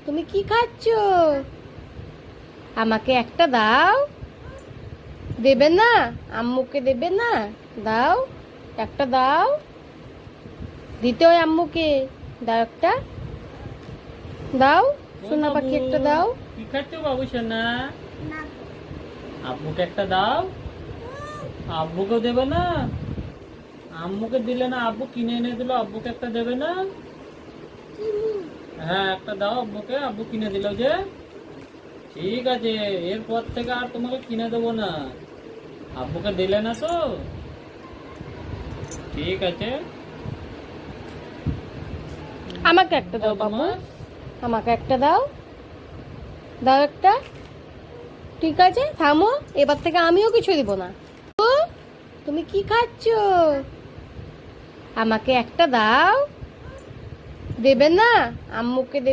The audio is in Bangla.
তুমি কি খাচ্ছ? আমাকে একটা দাও। দেবে না? আম্মুকে দেবে না? দাও, একটা দাও। দিতে হয় আম্মুকে। দাও একটা, দাও। সোনা পাখি একটা দাও। কি খাচ্ছ বাবু সোনা? আব্বুকে একটা দাও। আব্বুকে দেবে না? আম্মুকে দিলে না, আব্বু কিনে এনে দিল, আব্বুকে একটা দেবে না? হ্যাঁ, একটা দাও আব্বুকে, আব্বু কিনে দিল যে। ঠিক আছে, এরপর থেকে আর তোমাকে কিনে দেবো না। আব্বুকে দিলে না তো? ঠিক আছে। আমাকে একটা দাও বাবু, তোমার আমাকে একটা দাও। দাও একটা। ঠিক আছে, থামো, এবার থেকে আমিও কিছু দিব না। ও, তুমি কি খাচ্ছ? আমাকে একটা দাও। দেবে না? আম্মুকে দেবে।